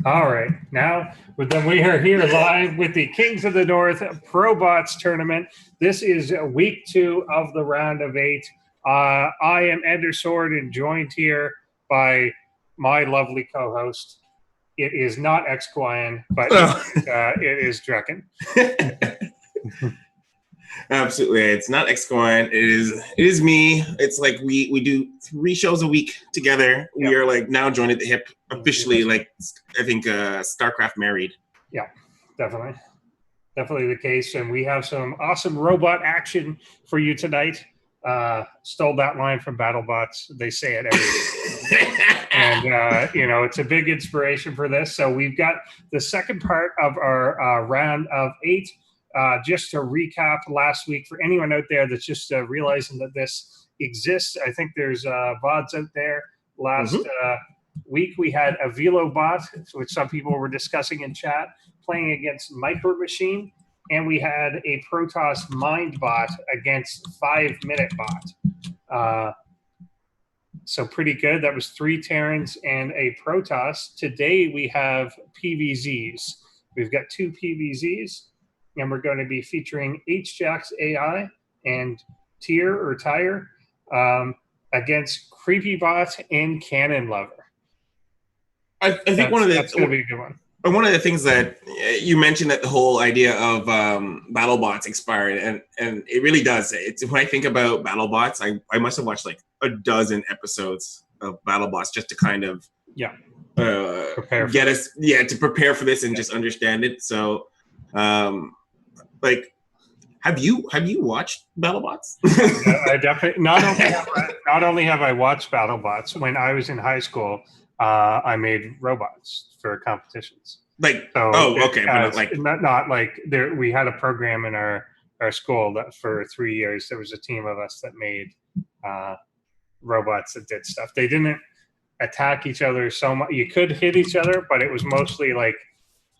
All right. Now, then we are here live with the Kings of the North ProBots tournament. This is week 2 of the round of 8. I am Ender Sword and joined here by my lovely co-host. It is not Xquan, but it is Drekken. Absolutely, it's not Xcoin. It is me. It's like we do 3 shows a week together. Yep. We are like now joined at the hip officially. Like I think StarCraft married. Yeah, definitely the case. And we have some awesome robot action for you tonight. Stole that line from BattleBots. They say it every week. And it's a big inspiration for this. So we've got the second part of our round of 8. Just to recap last week for anyone out there that's just realizing that this exists, I think there's VODs out there. Last week we had a Velo bot, which some people were discussing in chat, playing against Micro Machine, and we had a Protoss Mind bot against 5-Minute bot. So pretty good. That was 3 Terrans and a Protoss. Today we have PVZs. We've got 2 PVZs. And we're going to be featuring H-Jax AI and Tyre against Creepybot and Cannon Lover. I think that's going to be a good one. One of the things that you mentioned, that the whole idea of BattleBots expired, and it really does. It's when I think about BattleBots, I must have watched like a dozen episodes of BattleBots just to kind of prepare to prepare for this and just understand it. So. Like, have you watched BattleBots? I definitely not only have I watched BattleBots. When I was in high school, I made robots for competitions. But not like there. We had a program in our school that for 3 years there was a team of us that made robots that did stuff. They didn't attack each other so much. You could hit each other, but it was mostly like.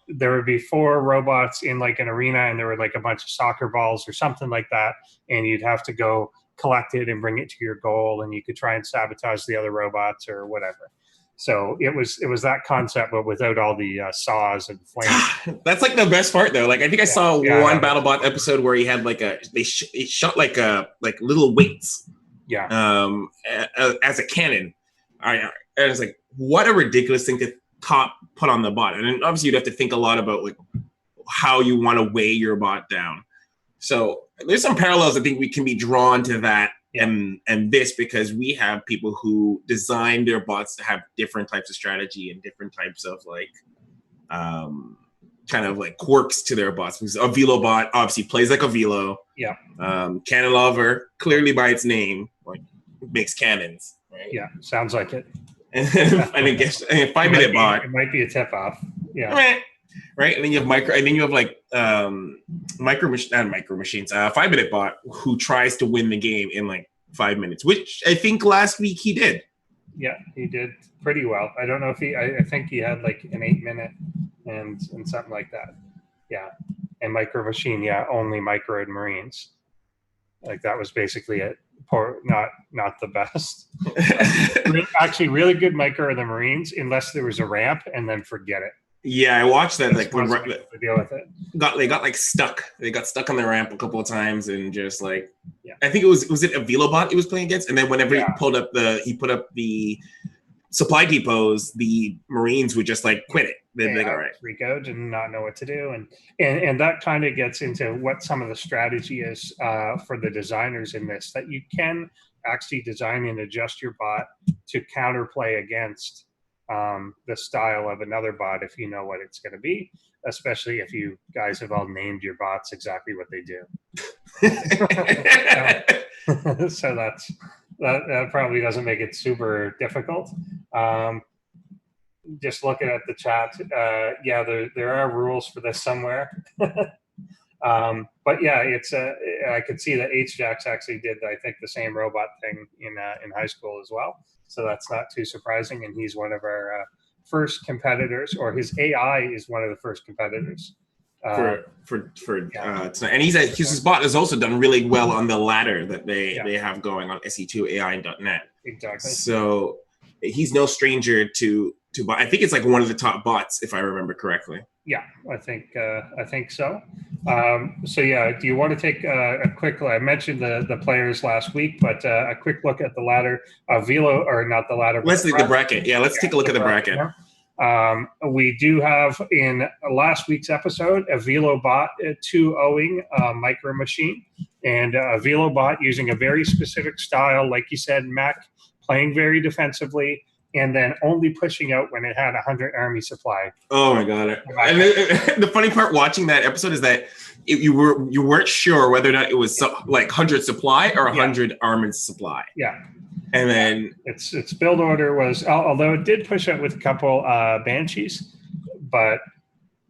There would be 4 robots in like an arena, and there were like a bunch of soccer balls or something like that, and you'd have to go collect it and bring it to your goal, and you could try and sabotage the other robots or whatever. So it was that concept, but without all the saws and flames. That's like the best part, though. Like I think I saw one BattleBot episode where he had like they shot like little weights, as a cannon. And it's like, what a ridiculous thing to put on the bot. And obviously you'd have to think a lot about like how you want to weigh your bot down. So there's some parallels I think we can be drawn to that and this, because we have people who design their bots to have different types of strategy and different types of like kind of like quirks to their bots. Because a Velo bot obviously plays like a Velo. Cannon Lover, clearly by its name, like makes cannons, right? Yeah, sounds like it. And I guess 5-Minute bot. It might be a tip off. Yeah. Right. And then you have like micro machines, 5-Minute bot who tries to win the game in like 5 minutes, which I think last week he did. Yeah, he did pretty well. I don't know if I think he had like an 8-minute and something like that. Yeah. And Micro Machine, only microed Marines. Like that was basically it. Not the best. Actually, really good micro of the Marines, unless there was a ramp, and then forget it. Yeah, I watched that. Like to deal with it. They got like stuck. They got stuck on the ramp a couple of times, and just like I think it was it a Velo bot he was playing against, and then whenever he put up the supply depots, the Marines would just like quit it. They'd like, all right, freak out and not know what to do, and that kind of gets into what some of the strategy is for the designers in this, that you can actually design and adjust your bot to counterplay against the style of another bot if you know what it's going to be, especially if you guys have all named your bots exactly what they do. So that probably doesn't make it super difficult. Just looking at the chat, there are rules for this somewhere. But it's I could see that H-Jax actually did, I think, the same robot thing in high school as well. So that's not too surprising, and he's one of our first competitors, or his AI is one of the first competitors. And his bot has also done really well on the ladder that they have going on SE2 AI.net. Exactly. So he's no stranger to to buy. I think it's like one of the top bots, if I remember correctly. Yeah, I think so. So yeah, do you want to take a quick? I mentioned the players last week, but a quick look at the ladder. Velo, or not the ladder. Let's take the bracket. Yeah, let's take a look at the bracket. We do have in last week's episode a VeloBot 2-0ing Micro Machine, and a VeloBot using a very specific style, like you said, Mac, playing very defensively, and then only pushing out when it had 100 army supply. Oh my god! And the funny part watching that episode is that you weren't sure whether or not it was like 100 supply or 100 armored supply. Yeah. And then its build order was, although it did push out with a couple Banshees, but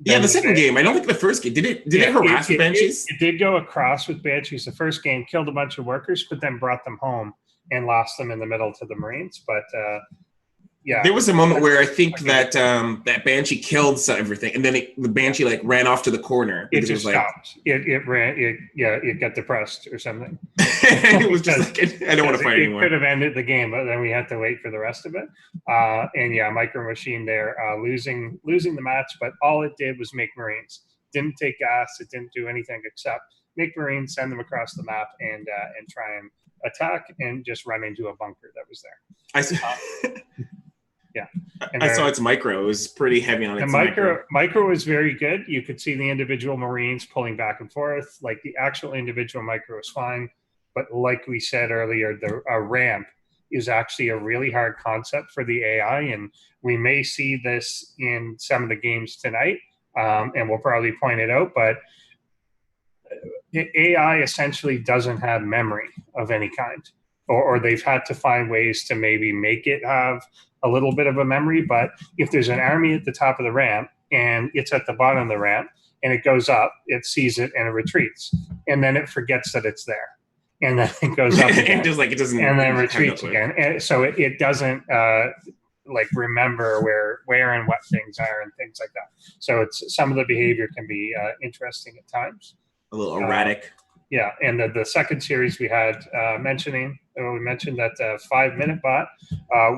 yeah, the second game, I don't think the first game did it harass the Banshees. It did go across with Banshees. The first game killed a bunch of workers, but then brought them home and lost them in the middle to the Marines. But yeah, there was a moment where I think that that Banshee killed everything, and then the Banshee like ran off to the corner. It just stopped. It ran. It got depressed or something. It was just like, I don't want to fight anymore. It could have ended the game, but then we had to wait for the rest of it. And yeah, Micro Machine there losing the match, but all it did was make Marines. Didn't take gas. It didn't do anything except make Marines, send them across the map, and try and attack and just run into a bunker that was there. I see. Yeah, I saw its micro. It was pretty heavy on its micro was very good. You could see the individual Marines pulling back and forth. Like the actual individual micro was fine, but like we said earlier, the ramp is actually a really hard concept for the AI, and we may see this in some of the games tonight, and we'll probably point it out. But the AI essentially doesn't have memory of any kind, or they've had to find ways to maybe make it have a little bit of a memory. But if there's an army at the top of the ramp and it's at the bottom of the ramp and it goes up, it sees it and it retreats, and then it forgets that it's there, and then it goes up again, just like it doesn't, and then retreats again. And so it doesn't like remember where and what things are and things like that. So it's some of the behavior can be interesting at times, a little erratic. Yeah, and the second series we had we mentioned that 5 Minute Bot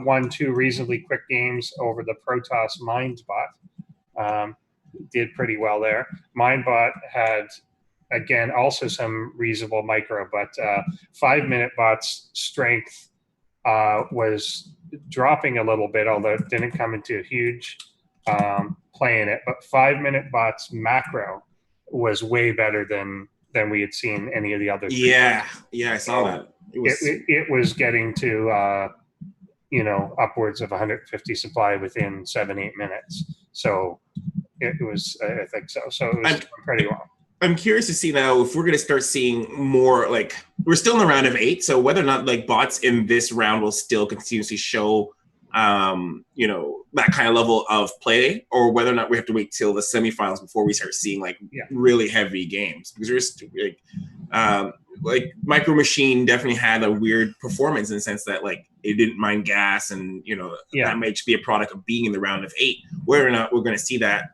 won 2 reasonably quick games over the Protoss Mind Bot. Did pretty well there. Mind Bot had, again, also some reasonable micro, but 5 Minute Bot's strength was dropping a little bit, although it didn't come into a huge play in it. But 5 Minute Bot's macro was way better than we had seen any of the other. Yeah, I saw that. It was getting to upwards of 150 supply within 7-8 minutes. So it was, I think so. So it was pretty well. I'm curious to see now if we're going to start seeing more, like, we're still in the round of 8. So whether or not like bots in this round will still continuously show that kind of level of play, or whether or not we have to wait till the semifinals before we start seeing like really heavy games. Because there's like Micro Machine definitely had a weird performance in the sense that like it didn't mind gas, and that might just be a product of being in the round of 8. Whether or not we're going to see that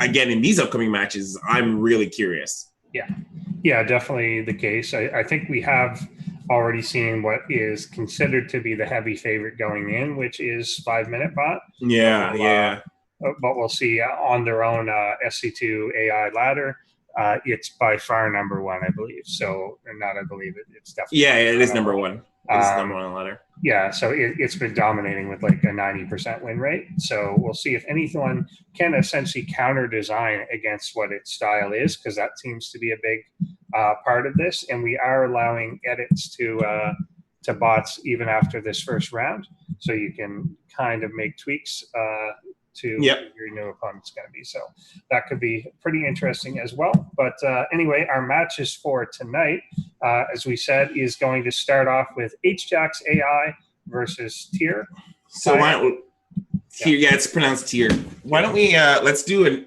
again in these upcoming matches, I'm really curious. Yeah, definitely the case. I think we have already seen what is considered to be the heavy favorite going in, which is 5 Minute Bot. But we'll see on their own SC2 AI ladder. It's by far number 1, I believe. So, or not, I believe it's definitely. Yeah, it is number 1. It's number 1 on the ladder. Yeah, so it's been dominating with like a 90% win rate. So we'll see if anyone can essentially counter design against what its style is, because that seems to be a big part of this. And we are allowing edits to bots even after this first round, so you can kind of make tweaks to your new opponent's going to be. So that could be pretty interesting as well. But anyway, our matches for tonight, as we said, is going to start off with H-Jax AI versus Tier. So why don't we, it's pronounced Tier. Why don't we let's do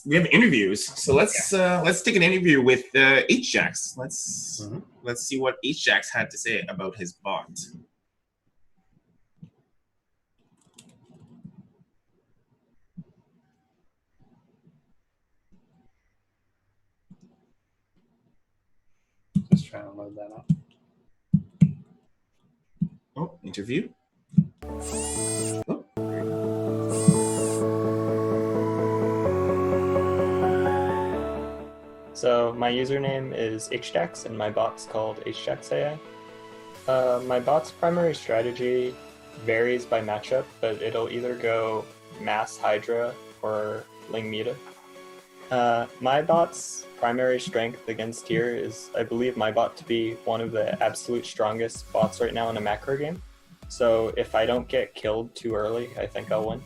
we have interviews. So let's take an interview with H-Jax. Let's see what H-Jax had to say about his bot. Just trying to load that up. Oh, interview. Oh. So my username is H-Jax and my bot's called HjaxAI. My bot's primary strategy varies by matchup, but it'll either go Mass Hydra or Ling Muta. My bot's primary strength against tier is, I believe my bot to be one of the absolute strongest bots right now in a macro game. So if I don't get killed too early, I think I'll win.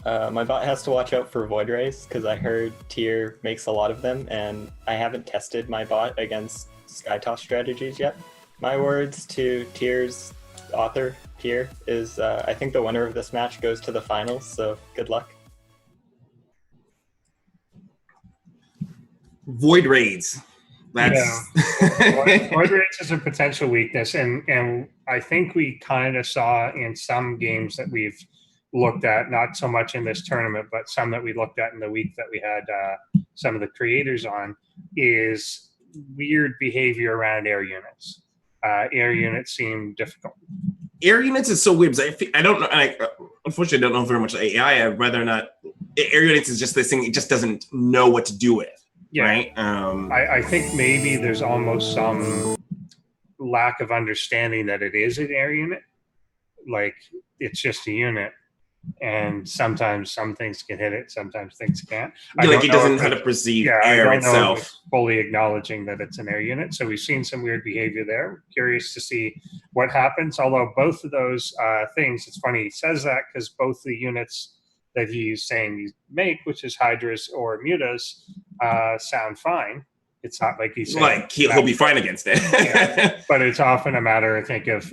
My bot has to watch out for Void Rays because I heard tier makes a lot of them, and I haven't tested my bot against Skytoss strategies yet. My words to tier's author, tier, is I think the winner of this match goes to the finals, so good luck. Void Raids. That's Void Raids is a potential weakness, and I think we kind of saw in some games that we've looked at, not so much in this tournament, but some that we looked at in the week that we had some of the creators on, is weird behavior around air units. Air units seem difficult. Air units is so weird. I don't know. Unfortunately, I don't know very much AI. Whether or not air units is just this thing. It just doesn't know what to do with. Yeah. Right. I think maybe there's almost some lack of understanding that it is an air unit. Like it's just a unit. And sometimes some things can hit it, sometimes things can't. Like it doesn't know how to perceive air itself. Fully acknowledging that it's an air unit. So we've seen some weird behavior there. Curious to see what happens. Although both of those things, it's funny he says that because both the units that he's saying you make, which is Hydras or Mutas, sound fine. It's not like he's saying like he'll be fine against it. Yeah, but it's often a matter, I think, of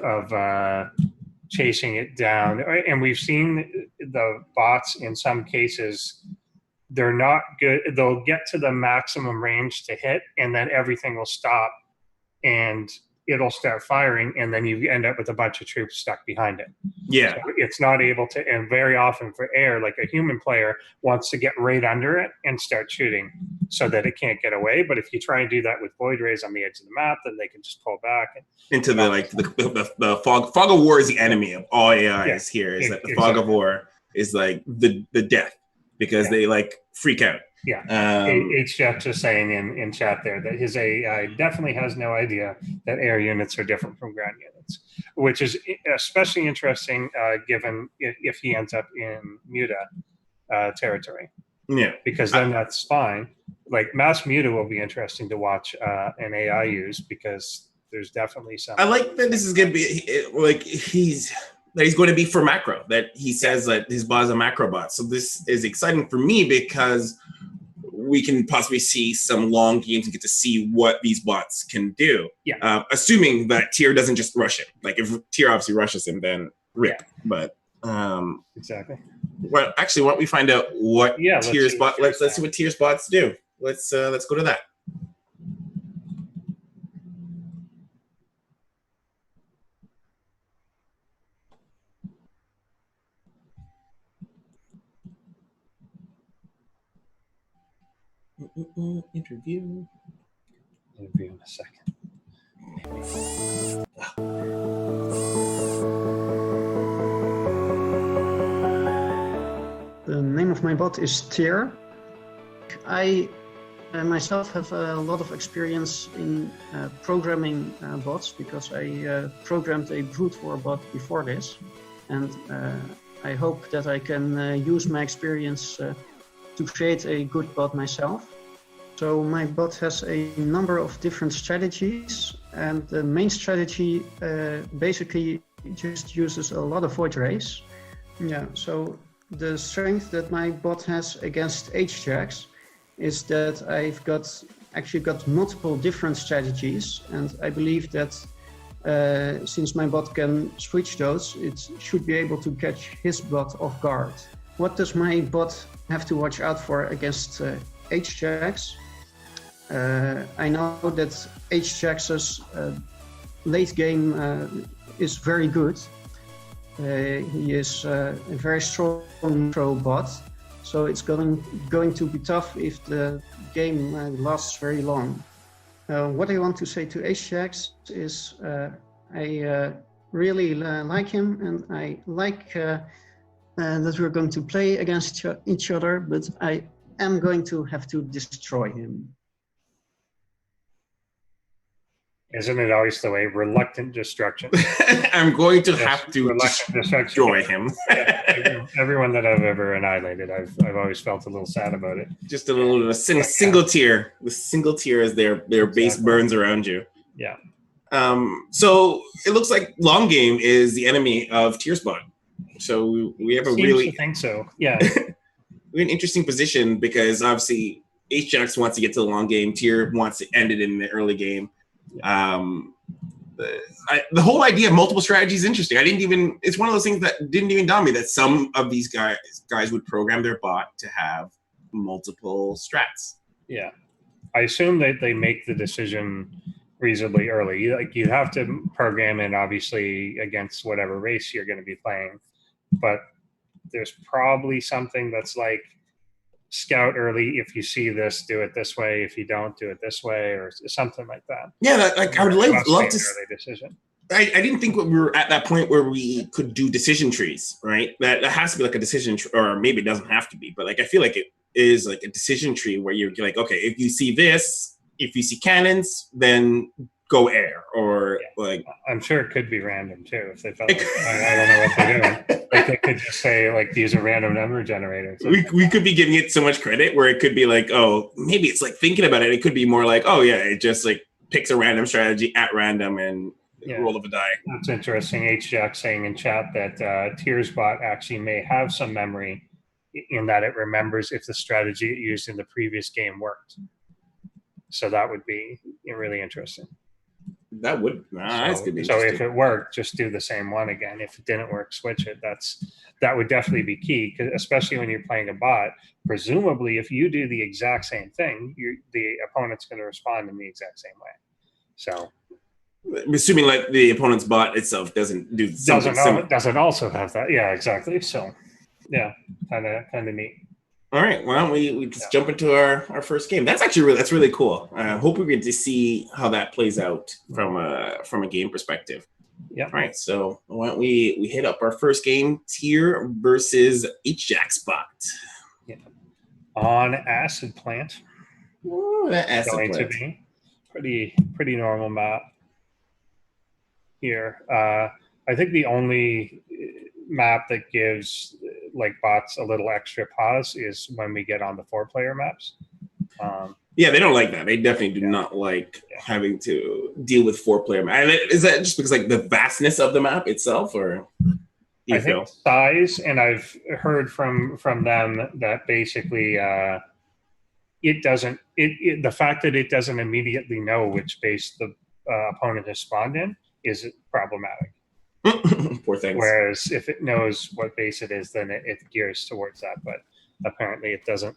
chasing it down. And we've seen the bots in some cases, they're not good. They'll get to the maximum range to hit, and then everything will stop and it'll start firing, and then you end up with a bunch of troops stuck behind it. Yeah. So it's not able to, and very often for air, like a human player wants to get right under it and start shooting so that it can't get away. But if you try and do that with Void Rays on the edge of the map, then they can just pull back. Into the fog of war is the enemy of all AIs here. Is that the fog of war is like the death because they like freak out. Yeah, H-Jax is saying in chat there that his AI definitely has no idea that air units are different from ground units, which is especially interesting given if he ends up in Muta territory. Yeah, because then that's fine. Like Mass Muta will be interesting to watch an AI use because there's definitely some. I like that this is going to be like he's going to be for macro. That he says that his bot is a macro bot. So this is exciting for me because we can possibly see some long games and get to see what these bots can do. Yeah. Assuming that tier doesn't just rush him. Like if tier obviously rushes him, then rip. Yeah. But exactly. Well, actually, why don't we find out what tier's bot? Let's see what tier's bots do. Let's go to that. Interview in a second. The name of my bot is Tier. I myself have a lot of experience in programming bots because I programmed a brute war bot before this, and I hope that I can use my experience to create a good bot myself. So my bot has a number of different strategies, and the main strategy basically just uses a lot of Void Rays. Yeah, so the strength that my bot has against H-Jax is that I've actually got multiple different strategies, and I believe that since my bot can switch those, it should be able to catch his bot off guard. What does my bot have to watch out for against H-Jax? I know that H-Jax's late game is very good. He is a very strong pro bot, so it's going to be tough if the game lasts very long. What I want to say to H-Jax is I really like him, and I like that we're going to play against each other, but I am going to have to destroy him. Isn't it always the way? Reluctant destruction. I'm going to Yes, have to reluctant destruction. destroy him. Everyone that I've ever annihilated, I've always felt a little sad about it. Just a single tear. The single tear as their base burns around you. Yeah. So it looks like long game is the enemy of Tierspot. So we have I think so. Yeah. We're in an interesting position because obviously H-Jax wants to get to the long game. Tier wants to end it in the early game. The whole idea of multiple strategies is interesting. It's one of those things that didn't even dawn me that some of these guys would program their bot to have multiple strats. Yeah. I assume that they make the decision reasonably early. Like you have to program it obviously against whatever race you're going to be playing, but there's probably something that's like scout early. If you see this, do it this way. If you don't, do it this way, or something like that. Yeah, I would love to. Early decision. I didn't think we were at that point where we could do decision trees, right? That has to be like a decision tree, or maybe it doesn't have to be, but like I feel like it is like a decision tree where you're like, okay, if you see this, if you see cannons, then go air, or like. I'm sure it could be random too if they felt like I don't know what they're doing. Like they could just say like use a random number generator. We could be giving it so much credit where it could be like, oh, maybe it's like thinking about it. It could be more like, oh yeah, it just like picks a random strategy at random and roll of a die. That's interesting. H-Jax saying in chat that Tiersbot actually may have some memory in that it remembers if the strategy it used in the previous game worked. So that would be really interesting. That would that's good. So if it worked, just do the same one again. If it didn't work, switch it. That would definitely be key, especially when you're playing a bot. Presumably, if you do the exact same thing, the opponent's going to respond in the exact same way. So, assuming like the opponent's bot itself doesn't do something similar. Doesn't also have that. Yeah, exactly. So, yeah, kind of neat. All right, well, we just jump into our first game. That's actually that's really cool. I hope we get to see how that plays out from a game perspective. Yeah. All right, so why don't we hit up our first game, Tier versus H-Jax bot. Yeah. On Acid Plant. Ooh, that Acid Going Plant. to be pretty normal map here. I think the only map that gives like bots a little extra pause is when we get on the 4-player maps. Yeah, they don't like that. They definitely do not like having to deal with 4-player maps. Is that just because like the vastness of the map itself, or I think size? And I've heard from them that basically it doesn't. The fact that it doesn't immediately know which base the opponent has spawned in is problematic. Poor things. Whereas if it knows what base it is, then it gears towards that. But apparently it doesn't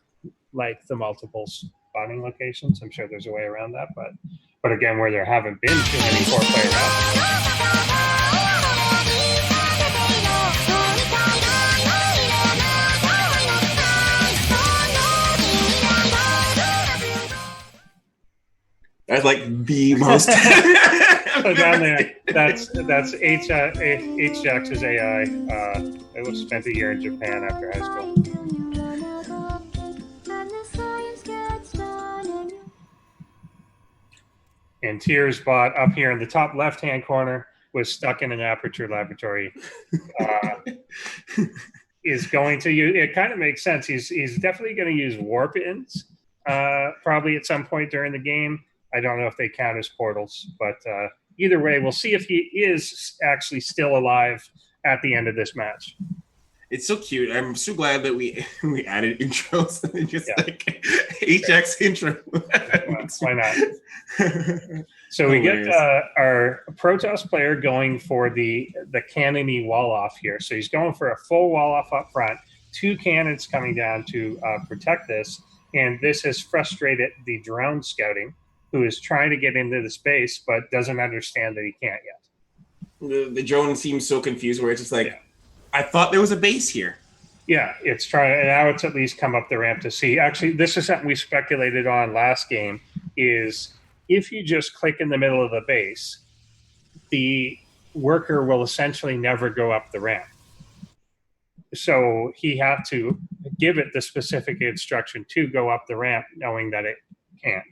like the multiple spawning locations. I'm sure there's a way around that. But again, where there haven't been too many 4-player maps. That's like the most. So down there, that's H-Jax AI. I spent a year in Japan after high school. And Tiersbot up here in the top left-hand corner was stuck in an aperture laboratory. Is going to use. It kind of makes sense. He's definitely going to use warp ins probably at some point during the game. I don't know if they count as portals, but either way, we'll see if he is actually still alive at the end of this match. It's so cute. I'm so glad that we added intros. Just like H-Jax intro. Why not? So we get our Protoss player going for the cannony wall off here. So he's going for a full wall off up front, 2 cannons coming down to protect this. And this has frustrated the drone scouting, who is trying to get into the space but doesn't understand that he can't yet. The drone seems so confused where it's just like, I thought there was a base here. Yeah, it's trying, and now it's at least come up the ramp to see. Actually, this is something we speculated on last game, is if you just click in the middle of the base, the worker will essentially never go up the ramp. So he had to give it the specific instruction to go up the ramp knowing that it can't.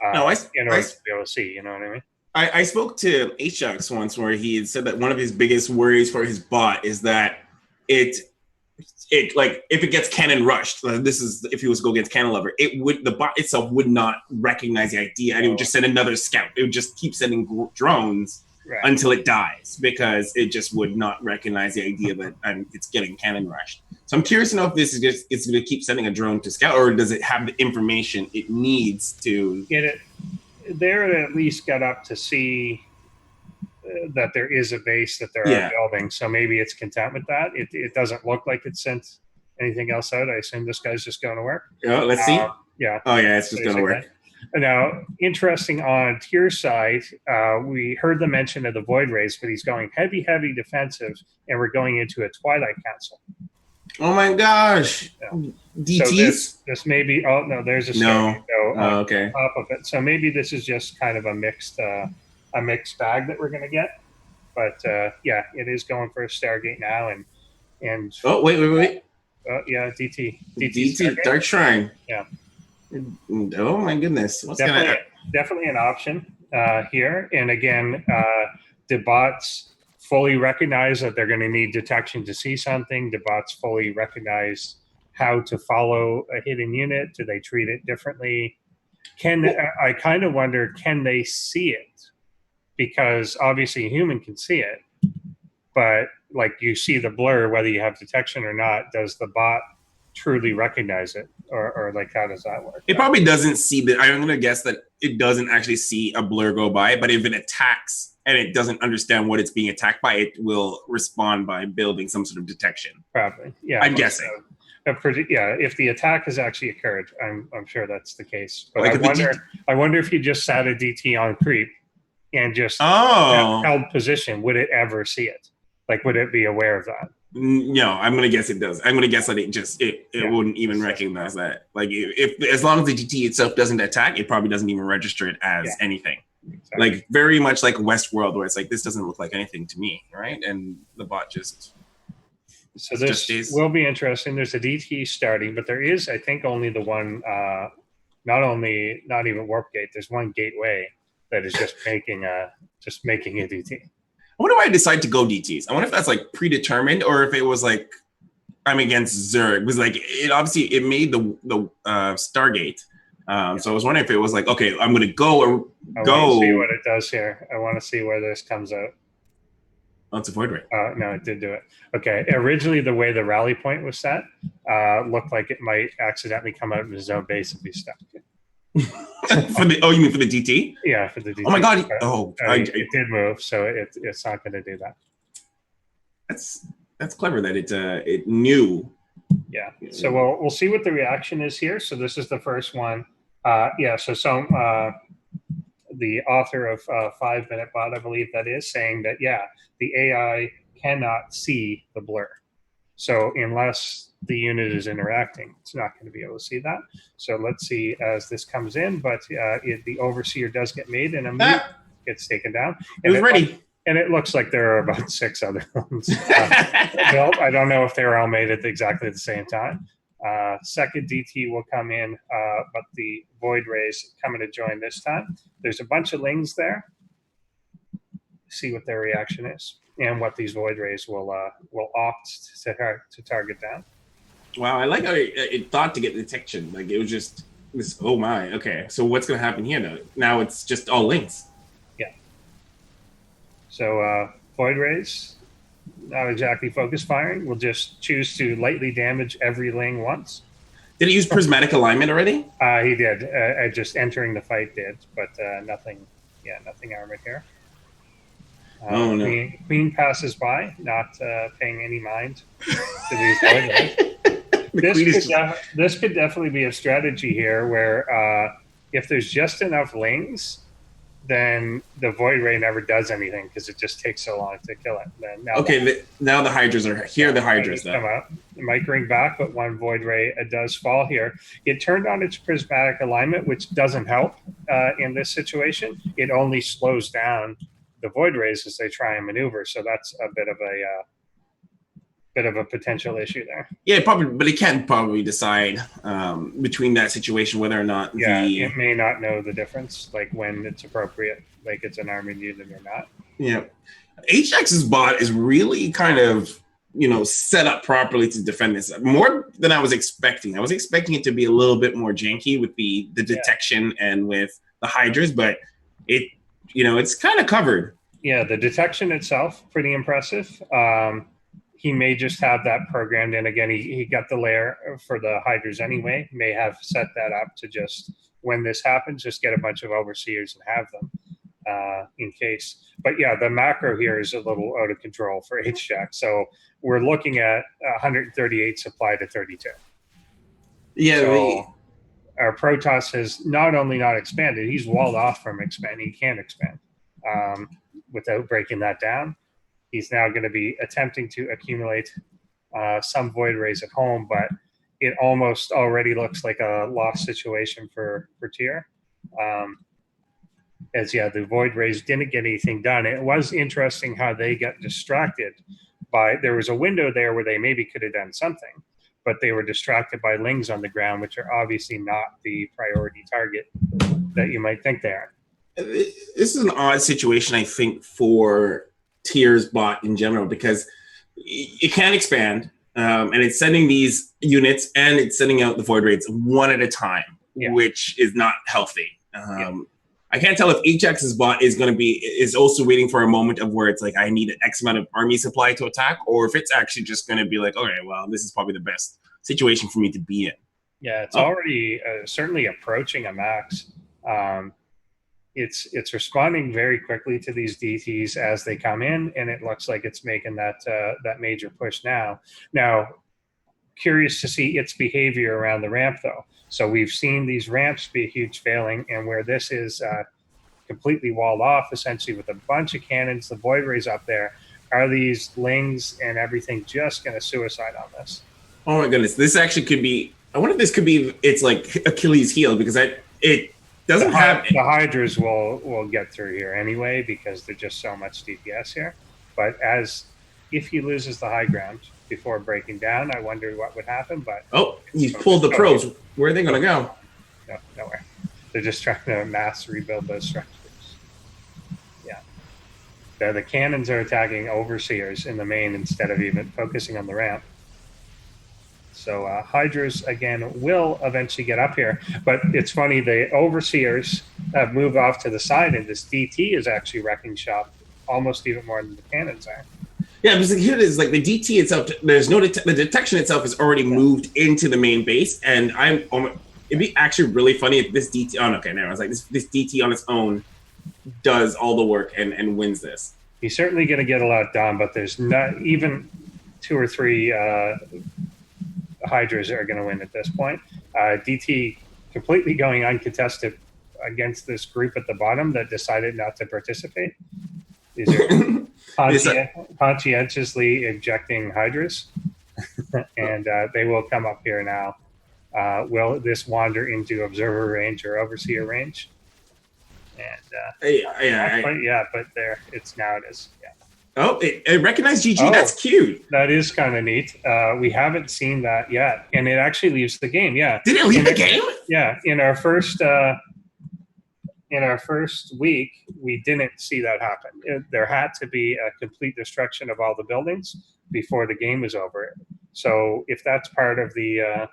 In order to be able to see, you know what I mean? I spoke to H-Jax once where he had said that one of his biggest worries for his bot is that it like if it gets cannon rushed, this is if he was to go against Cannon Lover, the bot itself would not recognize the idea, and it would just send another scout. It would just keep sending drones until it dies because it just would not recognize the idea that it's getting cannon rushed. So I'm curious to know if this is just it's going to keep sending a drone to scout, or does it have the information it needs to get it? They're at least got up to see that there is a base that they're building, so maybe it's content with that. It doesn't look like it sent anything else out. I assume this guy's just going to work. Yeah, let's see. Yeah. Oh yeah, it's just going to work. Now, interesting on Tier's side, we heard the mention of the Void Rays, but he's going heavy defensive, and we're going into a Twilight Council. Oh my gosh. Yeah. DTs? So this may be, oh no, there's a okay. top of it. So maybe this is just kind of a mixed bag that we're going to get. But yeah, it is going for a Stargate now. And oh, wait. Yeah, DT Dark Shrine. Yeah. Oh my goodness. Definitely an option here. And again, the bots fully recognize that they're going to need detection to see something. The bots fully recognize how to follow a hidden unit. Do they treat it differently? I kind of wonder, can they see it? Because obviously a human can see it, but like you see the blur, whether you have detection or not, does the bot truly recognize it? Or like, how does that work? It probably doesn't see I'm going to guess that it doesn't actually see a blur go by, but if it attacks and it doesn't understand what it's being attacked by, it will respond by building some sort of detection. Probably, yeah. I'm guessing. Yeah, if the attack has actually occurred, I'm sure that's the case. But I wonder if you just sat a DT on creep and just held position, would it ever see it? Like, would it be aware of that? No, I'm gonna guess it does. I'm gonna guess that it wouldn't even recognize that. Like, if as long as the DT itself doesn't attack, it probably doesn't even register it as anything. Exactly. Like very much like Westworld, where it's like, this doesn't look like anything to me, right? And the bot just. So this will be interesting. There's a DT starting, but there is, I think, only the one. Not even warp gate. There's one gateway that is just making a DT. I wonder why I decide to go DTs. I wonder if that's like predetermined, or if it was like I'm against Zerg. It was like it obviously it made the Stargate. So I was wondering if it was like, okay, I'm gonna go. I want to see what it does here. I want to see where this comes out. Oh, it's a Void Ray. No, it did do it. Okay. Originally, the way the rally point was set looked like it might accidentally come out of his own base if he's stuck. You mean for the DT? Yeah, for the DT. Oh my god! It did move, so it's not going to do that. That's clever that it knew. Yeah. So we'll see what the reaction is here. So this is the first one. So the author of 5 Minute Bot, I believe that is, saying that the AI cannot see the blur. So unless the unit is interacting, it's not going to be able to see that. So let's see as this comes in, but the overseer does get made and a mute gets taken down. It was ready. And it looks like there are about 6 other ones built. I don't know if they were all made at exactly the same time. Second DT will come in, but the Void Rays coming to join this time. There's a bunch of Lings there. See what their reaction is and what these Void Rays will opt to target down. Wow, I like how it thought to get detection. Like it was just this. Oh my, okay. So what's going to happen here now? It's just all Lings. Yeah. So Void Rays, not exactly focus firing. We'll just choose to lightly damage every Ling once. Did it use prismatic alignment already? He did. Just entering the fight did, but nothing. Yeah, nothing armored here. Oh no! Queen passes by, not paying any mind to these Void Rays. This could definitely be a strategy here where if there's just enough Lings, then the Void Ray never does anything because it just takes so long to kill it. Then now the Hydras are here. The Hydras come out. It might ring back, but one Void Ray does fall here. It turned on its prismatic alignment, which doesn't help in this situation. It only slows down the Void Rays as they try and maneuver. So that's a bit of bit of a potential issue there. Yeah, probably, but it can probably decide between that situation whether or not it may not know the difference, like when it's appropriate, like it's an armored unit or not. Yeah, H-Jax's bot is really kind of set up properly to defend this more than I was expecting. I was expecting it to be a little bit more janky with the detection and with the Hydras, but it's kind of covered. Yeah, the detection itself pretty impressive. He may just have that programmed in. Again, he got the layer for the Hydras anyway. May have set that up to just, when this happens, just get a bunch of overseers and have them in case. But yeah, the macro here is a little out of control for H-Jax. So we're looking at 138 supply to 32. Yeah. So our Protoss has not only not expanded, he's walled off from expanding. He can't expand without breaking that down. He's now going to be attempting to accumulate some void rays at home, but it almost already looks like a lost situation for Tier. The void rays didn't get anything done. It was interesting how they got distracted by, there was a window there where they maybe could have done something, but they were distracted by lings on the ground, which are obviously not the priority target that you might think they are. This is an odd situation, I think, for Tier's bot in general, because it can expand and it's sending these units and it's sending out the void rates one at a time, which is not healthy. I can't tell if H-Jax's bot is also waiting for a moment of where it's like, I need an X amount of army supply to attack, or if it's actually just going to be like, okay, well, this is probably the best situation for me to be in. Yeah, it's already certainly approaching a max. It's responding very quickly to these DTs as they come in, and it looks like it's making that major push now. Now, curious to see its behavior around the ramp, though. So we've seen these ramps be a huge failing, and where this is completely walled off, essentially with a bunch of cannons, the void rays up there, are these lings and everything just going to suicide on this? Oh my goodness, this actually could be. I wonder if this could be its like Achilles heel, because it doesn't have the Hydras will get through here anyway because there's just so much DPS here. But if he loses the high ground before breaking down, I wonder what would happen. But he's pulled the probes. Where are they going to go? No, nowhere. They're just trying to mass rebuild those structures. Yeah, the cannons are attacking overseers in the main instead of even focusing on the ramp. So Hydras, again, will eventually get up here. But it's funny, the overseers have moved off to the side, and this DT is actually wrecking shop almost even more than the cannons are. Yeah, because here it is, like the DT itself, there's no the detection itself has already moved into the main base, and it'd be actually really funny if this DT, I was like, this DT on its own does all the work and wins this. He's certainly going to get a lot done, but there's not even 2 or 3 Hydras are going to win at this point. DT completely going uncontested against this group at the bottom that decided not to participate. These are conscientiously ejecting Hydras, and they will come up here now. Will this wander into observer range or overseer range? And but there it's now. It is. Yeah. Oh, it recognized GG. That's cute. That is kind of neat. We haven't seen that yet, and it actually leaves the game. Yeah. Did it leave the game? Yeah. In our first week, we didn't see that happen. There had to be a complete destruction of all the buildings before the game was over. So if that's part of the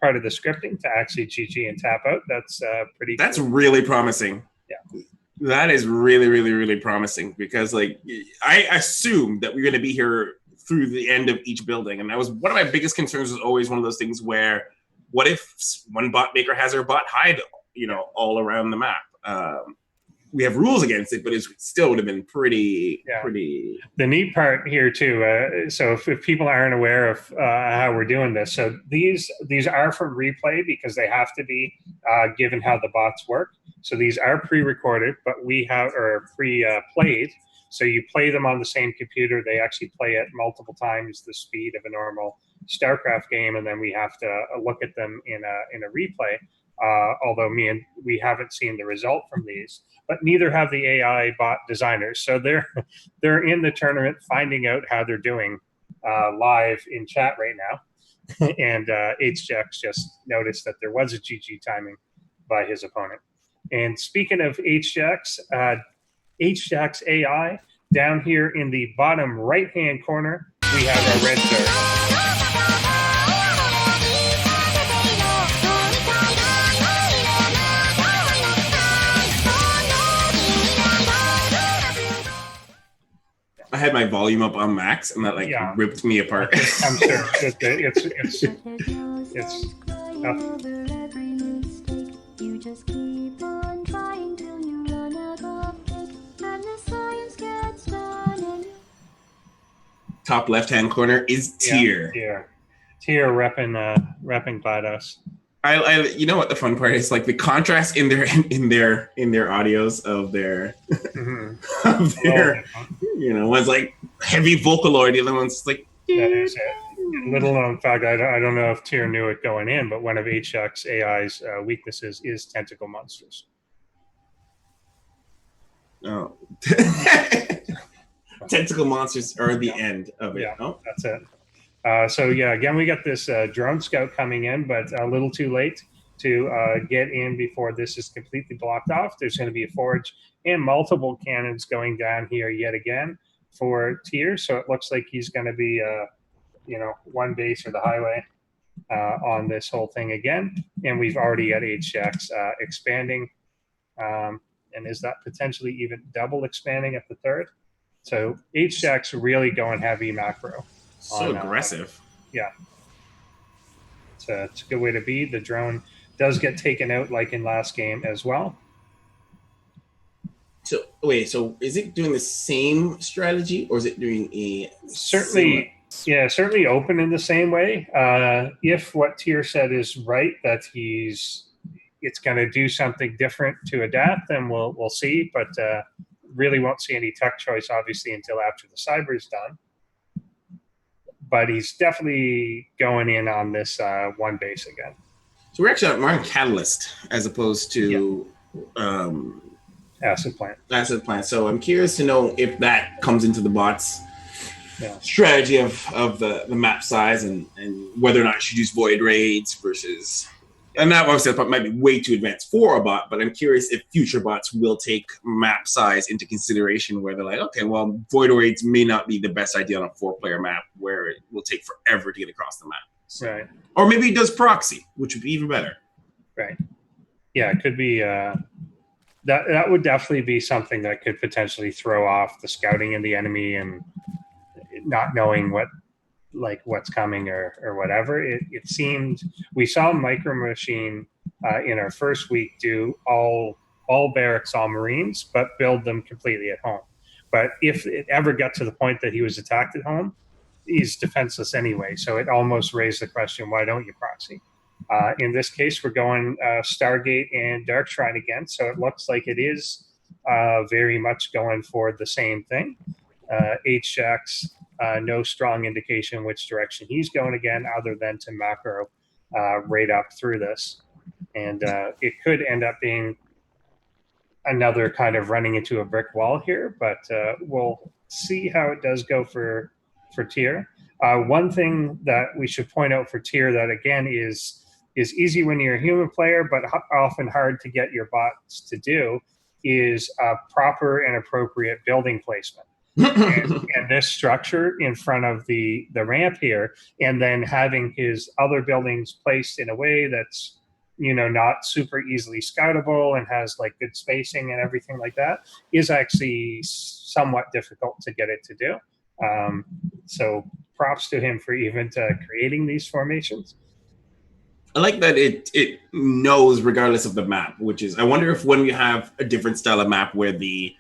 scripting to actually GG and tap out, that's pretty. That's cool. Really promising. Yeah. That is really, really, really promising, because like I assumed that we're going to be here through the end of each building, and that was one of my biggest concerns. Was always one of those things where, what if one bot maker has her bot hide, all around the map? We have rules against it, but it still would have been pretty. The neat part here too. So if people aren't aware of how we're doing this, so these are from replay because they have to be given how the bots work. So these are pre-recorded, but we have pre-played. So you play them on the same computer. They actually play at multiple times the speed of a normal StarCraft game, and then we have to look at them in a replay. Although we haven't seen the result from these, but neither have the AI bot designers. So they're in the tournament finding out how they're doing live in chat right now. And H-Jax just noticed that there was a GG timing by his opponent. And speaking of H-Jax, H-Jax AI, down here in the bottom right-hand corner, we have our red card. I had my volume up on max, and that ripped me apart. I'm sure it's Top left-hand corner is Tier. Tier repping GLaDOS. I you know what the fun part is? Like the contrast in their audios of their one's like heavy Vocaloid, the other one's like that is it. Little known fact, I don't know if Tier knew it going in, but one of H-Jax AI's weaknesses is tentacle monsters. Oh. Tentacle monsters are the end of it. Yeah, that's it. So yeah, again, we got this drone scout coming in, but a little too late to get in before this is completely blocked off. There's going to be a forge and multiple cannons going down here yet again for Tier. So it looks like he's going to be, one base or the highway on this whole thing again. And we've already got H-Jax expanding. And is that potentially even double expanding at the third? So H-Jax really going heavy macro. So aggressive. Yeah. It's a good way to be. The drone does get taken out like in last game as well. So wait, so is it doing the same strategy or is it doing a certainly open in the same way? If what Tier said is right, that it's going to do something different to adapt, then we'll see. But really won't see any tech choice obviously until after the cyber is done. But he's definitely going in on this one base again. So we're actually on Catalyst as opposed to Acid Plant. So I'm curious to know if that comes into the bots strategy of the map size and whether or not you should use void raids versus. And that obviously might be way too advanced for a bot, but I'm curious if future bots will take map size into consideration where they're like, okay, well, void raids may not be the best idea on a 4-player map where it will take forever to get across the map. So, right. Or maybe it does proxy, which would be even better. Right. Yeah, it could be that would definitely be something that could potentially throw off the scouting of the enemy and not knowing what's coming or whatever. It seemed we saw Micro Machine in our first week do all barracks, all Marines, but build them completely at home. But if it ever got to the point that he was attacked at home, he's defenseless anyway. So it almost raised the question, why don't you proxy? In this case, we're going Stargate and Dark Shrine again. So it looks like it is very much going for the same thing. H-Jax, no strong indication which direction he's going again, other than to macro right up through this. And it could end up being another kind of running into a brick wall here, but we'll see how it does go for Tier. One thing that we should point out for Tier that again is easy when you're a human player, but often hard to get your bots to do is proper and appropriate building placement. and this structure in front of the ramp here, and then having his other buildings placed in a way that's not super easily scoutable and has like good spacing and everything like that is actually somewhat difficult to get it to do. So props to him for even creating these formations. I like that it knows regardless of the map, which is, I wonder if when we have a different style of map where the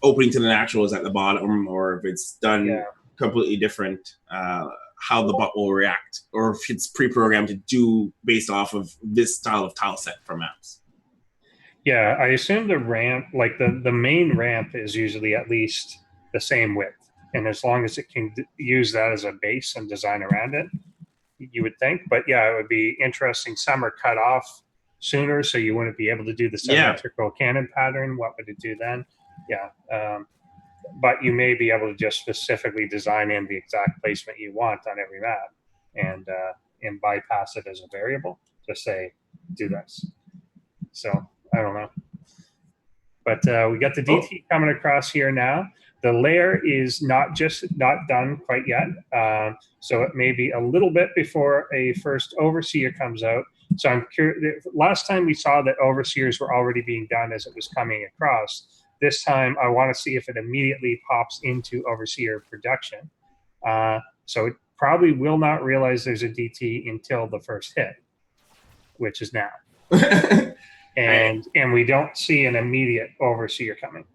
opening to the natural is at the bottom, or if it's done completely different, how the bot will react, or if it's pre-programmed to do based off of this style of tile set for maps. Yeah, I assume the ramp, like the main ramp is usually at least the same width. And as long as it can use that as a base and design around it, you would think. But yeah, it would be interesting. Some are cut off sooner, so you wouldn't be able to do the symmetrical cannon pattern. What would it do then? Yeah. but you may be able to just specifically design in the exact placement you want on every map and bypass it as a variable. Just say, do this. So I don't know. But we got the DT coming across here now. The layer is not done quite yet. So it may be a little bit before a first overseer comes out. So I'm curious, last time we saw that overseers were already being done as it was coming across. This time I want to see if it immediately pops into overseer production. So it probably will not realize there's a DT until the first hit, which is now. And we don't see an immediate overseer coming.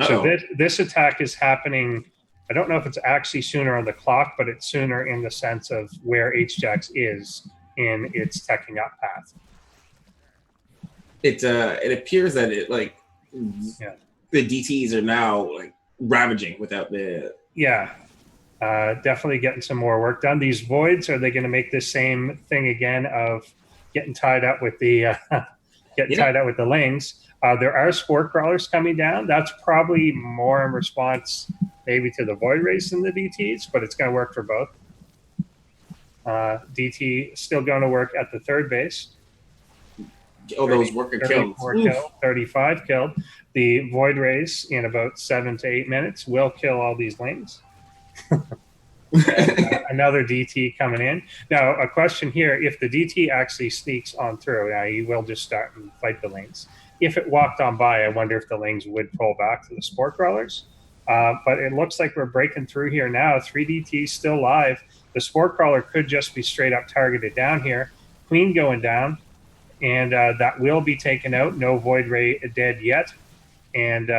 So this attack is happening. I don't know if it's actually sooner on the clock, but it's sooner in the sense of where H-Jax is in its teching up path. It appears that the DTs are now like ravaging without the definitely getting some more work done. These voids, are they going to make the same thing again of getting tied up with the tied up with the lings? There are spore crawlers coming down. That's probably more in response maybe to the void rays than the DTs, but it's going to work for both. DT still going to work at the third base. Oh, those worker killed. 35 killed. The void rays in about 7 to 8 minutes will kill all these lings. Another DT coming in. Now, a question here: if the DT actually sneaks on through, now you will just start and fight the lings. If it walked on by, I wonder if the lings would pull back to the spore crawlers. But it looks like we're breaking through here now. 3 DTs still live. The spore crawler could just be straight up targeted down here. Queen going down, and that will be taken out. No void ray dead yet, and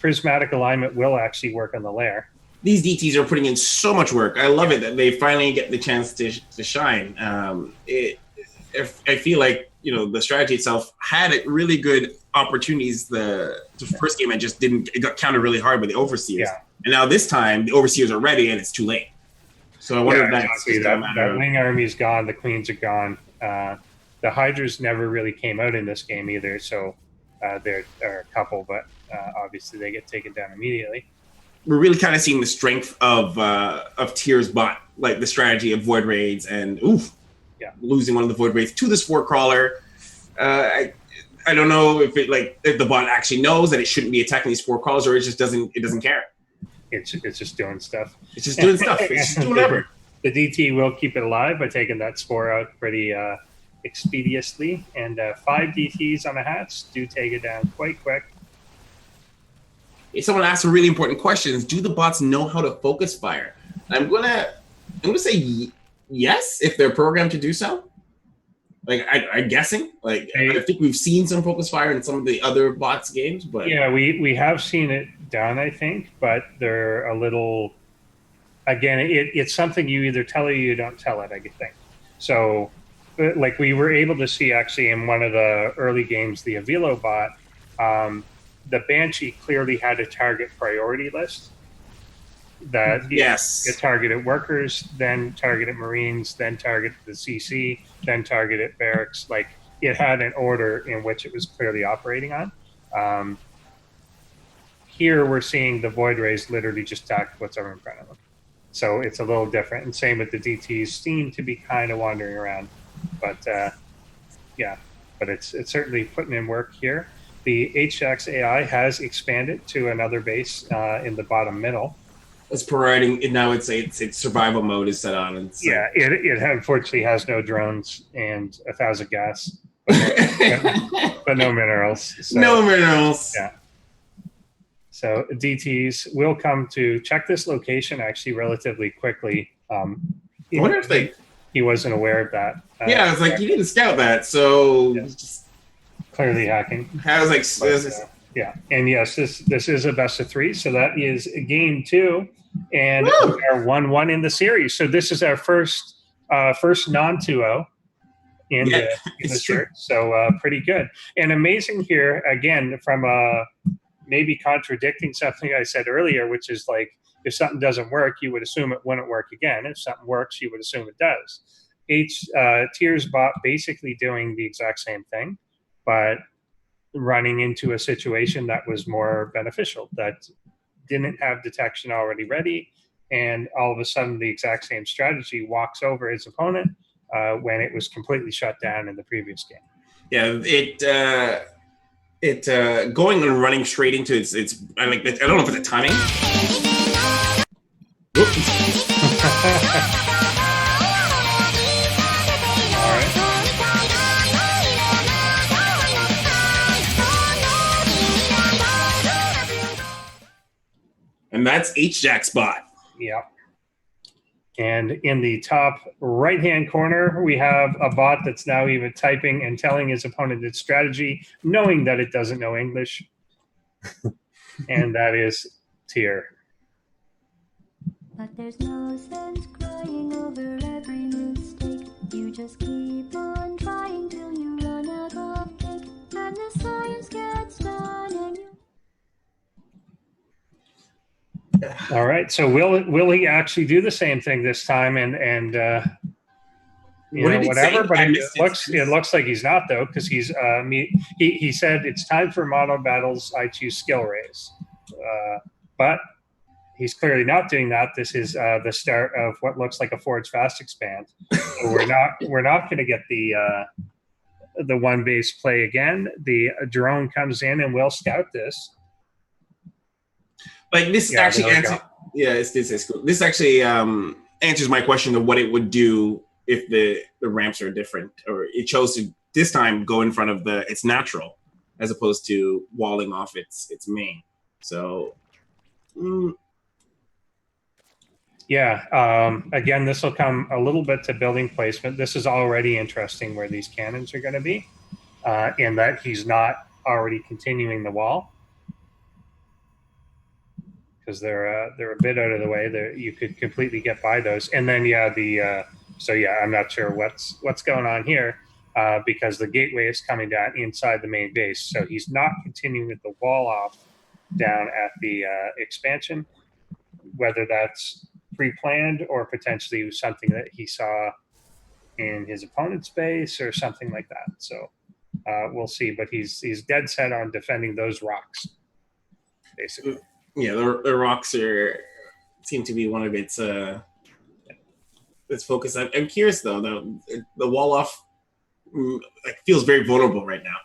prismatic alignment will actually work on the lair. These DTs are putting in so much work. I love it that they finally get the chance to shine. I feel like the strategy itself had really good opportunities. The first game, it got countered really hard by the overseers, and now this time the overseers are ready and it's too late. So I wonder if that's that wing army's gone. The queens are gone. The hydras never really came out in this game either. So there are a couple, but obviously they get taken down immediately. We're really kind of seeing the strength of Tier's bot, like the strategy of void raids and losing one of the void raids to the spore crawler. I don't know if the bot actually knows that it shouldn't be attacking these spore crawlers, or it just doesn't care. It's just doing stuff. It's just doing stuff. It's just doing whatever. The DT will keep it alive by taking that spore out pretty expeditiously, and 5 DTs on a hatch do take it down quite quick. Someone asked some really important questions. Do the bots know how to focus fire? I'm gonna say yes if they're programmed to do so. I'm guessing. I think we've seen some focus fire in some of the other bots games, but we have seen it done, I think, but they're a little. Again, it's something you either tell it or you don't tell it. I think so. We were able to see actually in one of the early games, the Avilo bot. The Banshee clearly had a target priority list that it targeted workers, then targeted Marines, then targeted the CC, then targeted barracks. It had an order in which it was clearly operating on. Here we're seeing the void rays literally just attack what's ever in front of them. So it's a little different. And same with the DTs, seem to be kind of wandering around. But but it's certainly putting in work here. The H-Jax AI has expanded to another base in the bottom middle. It's providing now. It's survival mode is set on. It unfortunately has no drones and 1,000 gas, but no minerals. So, no minerals. Yeah. So DTs will come to check this location actually relatively quickly. I wonder if he wasn't aware of that. It's like you didn't scout that, so just clearly hacking. I was like, and yes, this is a best of 3, so that is game 2, and we are 1-1 in the series. So this is our first non-2-0 in the shirt. So pretty good and amazing here again from maybe contradicting something I said earlier, which is if something doesn't work, you would assume it wouldn't work again. If something works, you would assume it does. Tier's bot basically doing the exact same thing, but running into a situation that was more beneficial, that didn't have detection already ready, and all of a sudden the exact same strategy walks over his opponent when it was completely shut down in the previous game. Yeah, it going and running straight into its I don't know if it's a timing. All right. And that's H-Jax bot. Yeah. And in the top right-hand corner, we have a bot that's now even typing and telling his opponent its strategy, knowing that it doesn't know English. And that is Tier. But there's no sense crying over every mistake. You just keep on trying till you run out of cake. And the science gets done and you... All right. So will he actually do the same thing this time and whatever? But it looks like he's not, though, because he said it's time for model battles. I choose skill raise, but he's clearly not doing that. This is the start of what looks like a Forge Fast expand. So we're not going to get the one base play again. The drone comes in and will scout this. Like this actually answers. Yeah, this is cool. This actually answers my question of what it would do if the ramps are different, or it chose to this time go in front of its natural as opposed to walling off its main. So. Yeah, again, this will come a little bit to building placement. This is already interesting where these cannons are going to be, in that he's not already continuing the wall, because they're a bit out of the way. You could completely get by those. And then I'm not sure what's going on here, because the gateway is coming down inside the main base. So he's not continuing with the wall off down at the expansion, whether that's pre-planned or potentially something that he saw in his opponent's base or something like that. So we'll see, but he's dead set on defending those rocks, basically. Yeah, the rocks seem to be one of its focus. I'm curious though. The wall off feels very vulnerable right now.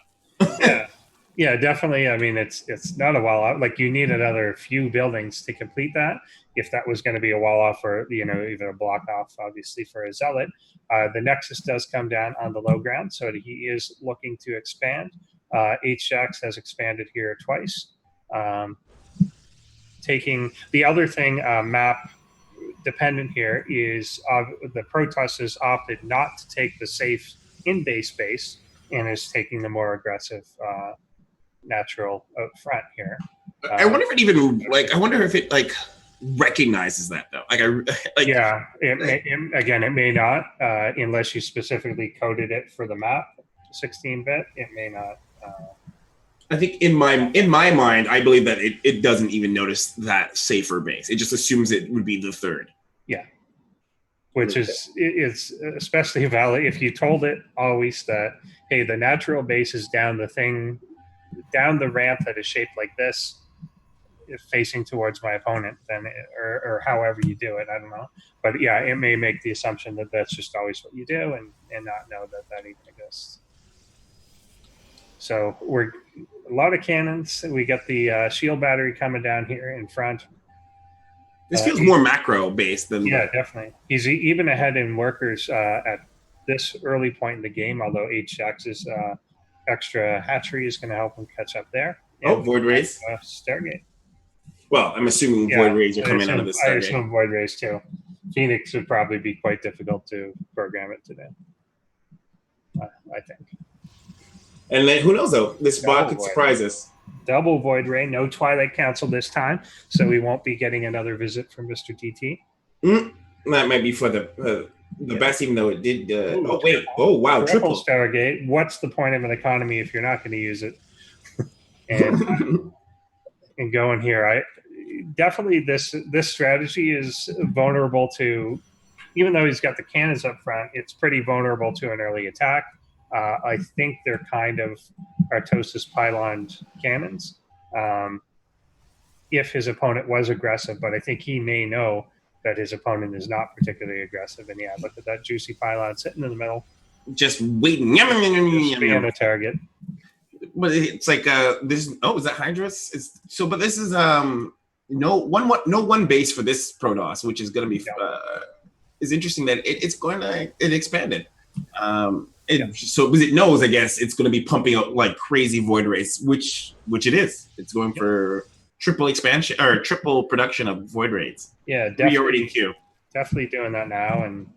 Yeah, definitely. I mean, it's not a wall off. Like, you need another few buildings to complete that. If that was going to be a wall off, or even a block off, obviously for a zealot. The Nexus does come down on the low ground, so he is looking to expand. H-Jax has expanded here twice. Taking the other thing, map dependent here, is the Protoss has opted not to take the safe in-base base and is taking the more aggressive natural out front here. I wonder if it even recognizes that though. It may not, unless you specifically coded it for the map 16-bit. It may not. I think in my mind, I believe that it doesn't even notice that safer base. It just assumes it would be the third. Yeah, which is especially valid if you told it always that, hey, the natural base is down the ramp that is shaped like this, facing towards my opponent, then or however you do it. I don't know, but yeah, it may make the assumption that that's just always what you do, and not know that even exists. So we're a lot of cannons. We got the shield battery coming down here in front. This feels more macro based than definitely. He's even ahead in workers at this early point in the game. Although H-Jax's extra hatchery is going to help him catch up there. And Void Rays, Stargate. Well, I'm assuming Void Rays are coming out of the Stargate. I assume Void Rays too. Phoenix would probably be quite difficult to program it today. I think. And then who knows though? This bot could surprise us. Double Void Ray, no Twilight Council this time, so we won't be getting another visit from Mr. DT. That might be for the best, even though it did. Oh wow, triple Stargate. What's the point of an economy if you're not going to use it? And going here, definitely this strategy is vulnerable to, even though he's got the cannons up front, it's pretty vulnerable to an early attack. I think they're kind of Artosis pylon cannons. if his opponent was aggressive, but I think he may know that his opponent is not particularly aggressive. And yeah, look at that juicy pylon sitting in the middle, just waiting. just being a target. But it's like this. Oh, is that Hydras? It's so. But this is no one base for this Protoss, which is going to be is interesting that it expanded. So because it knows, I guess it's going to be pumping out like crazy void rays, which it is. It's going for triple expansion or triple production of void rays. Yeah, definitely. Already in queue. Definitely doing that now. And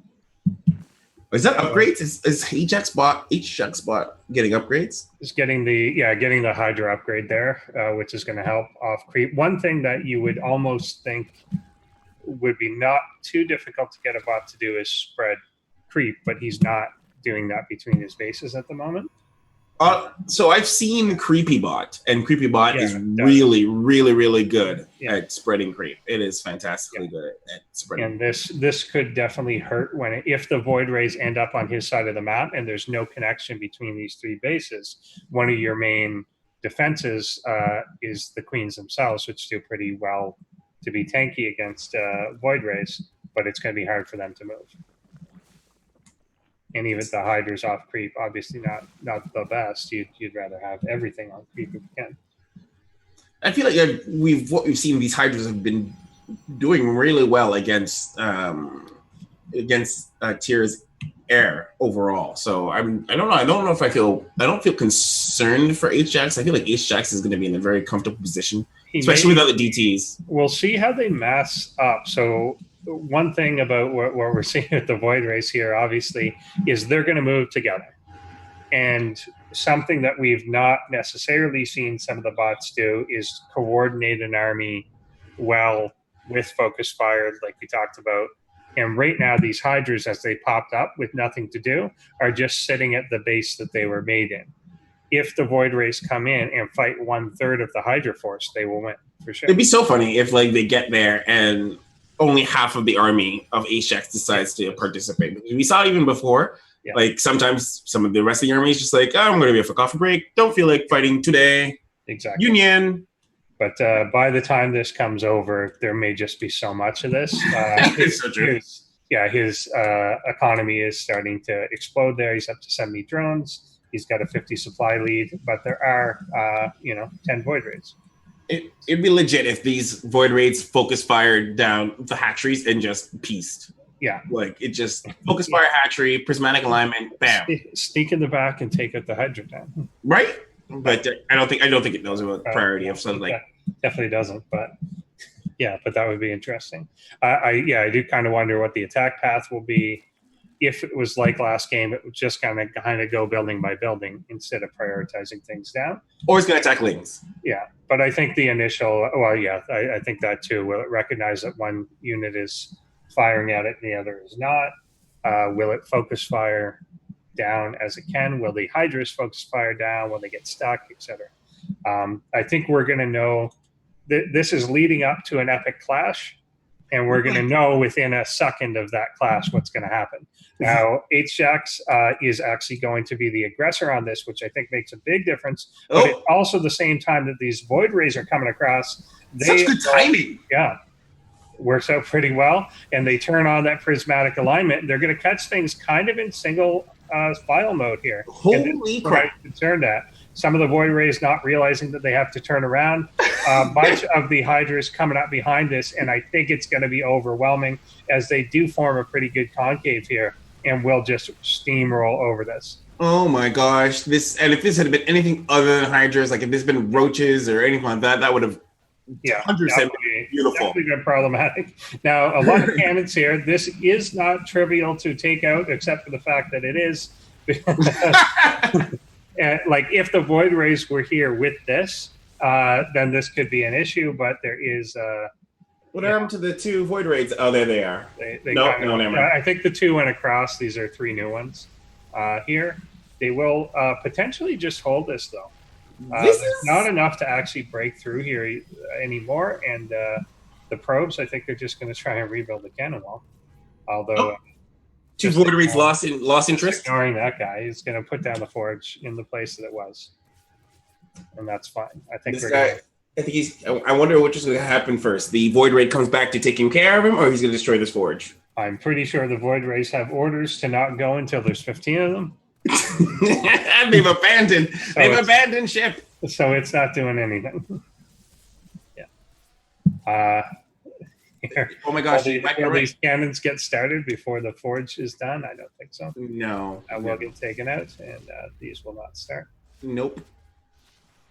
is that upgrades? Is H-Jax bot getting upgrades? Is getting the Hydra upgrade there, which is going to help off creep. One thing that you would almost think would be not too difficult to get a bot to do is spread creep, but he's not doing that between his bases at the moment. So I've seen Creepy Bot, and Creepy Bot is really, really, really good at spreading creep. It is fantastically good at spreading. And this could definitely hurt if the void rays end up on his side of the map, and there's no connection between these three bases. One of your main defenses is the queens themselves, which do pretty well to be tanky against void rays, but it's going to be hard for them to move. And even the Hydra's off creep, obviously not the best. You'd rather have everything on creep if you can. I feel like what we've seen, these Hydras have been doing really well against Tier's air overall. So I don't know. I don't feel concerned for H-Jax. I feel like H-Jax is going to be in a very comfortable position, especially without the DTs. We'll see how they mass up. So one thing about what we're seeing at the void race here, obviously, is they're going to move together. And something that we've not necessarily seen some of the bots do is coordinate an army well with focus fire, like we talked about. And right now, these Hydras, as they popped up with nothing to do, are just sitting at the base that they were made in. If the void rays come in and fight 1/3 of the Hydra force, they will win for sure. It'd be so funny if they get there and only half of the army of H-Jax decides to participate. We saw even before, sometimes some of the rest of the army is just like, I'm going to be for coffee break. Don't feel like fighting today. Exactly. Union. But by the time this comes over, there may just be so much of this. It's so true. His economy is starting to explode there. He's up to 70 drones. He's got a 50 supply lead, but there are, 10 void raids. It'd be legit if these void raids focus fired down the hatcheries and just pieced. Yeah. It just focus fire hatchery, prismatic alignment, bam. Sneak in the back and take out the Hydra down. Right? But I don't think it knows about priority of something like definitely doesn't, but that would be interesting. I do kind of wonder what the attack path will be. If it was like last game, it would just kind of go building by building instead of prioritizing things down. Or it's going to attack lings. Yeah, but I think the initial, I think that too. Will it recognize that one unit is firing at it and the other is not? Will it focus fire down as it can? Will the Hydras focus fire down? Will they get stuck, etc.? I think we're going to know that this is leading up to an epic clash. And we're going to know within a second of that clash what's going to happen. Now, H-Jax is actually going to be the aggressor on this, which I think makes a big difference. But it's also the same time that these void rays are coming across. Such good timing. Yeah. Works out pretty well. And they turn on that prismatic alignment. They're going to catch things kind of in single file mode here. Holy crap. I'm concerned at. Some of the void rays not realizing that they have to turn around. A bunch of the Hydras coming up behind this, and I think it's going to be overwhelming as they do form a pretty good concave here, and we'll just steamroll over this. Oh my gosh! If this had been anything other than Hydras, like if this had been roaches or anything like that, that would have 100% been beautiful. Definitely been problematic. Now, a lot of cannons here. This is not trivial to take out, except for the fact that it is. If the void rays were here with this, then this could be an issue. But there is. What happened to the two void raids? Oh, there they are. Never mind. I think the two went across. These are 3 new ones here. They will potentially just hold this though. This is not enough to actually break through here anymore. And the probes, I think they're just going to try and rebuild the cannon wall. Although. Two void raids lost interest. Ignoring that guy, he's going to put down the forge in the place that it was, and that's fine. I think I think I wonder which is going to happen first. The Void Raid comes back to taking care of him, or he's going to destroy this forge. I'm pretty sure the Void Rays have orders to not go until there's 15 of them. They've abandoned ship. So it's not doing anything. Oh my gosh! Will these cannons get started before the forge is done? I don't think so. No. Will get taken out, and these will not start. Nope.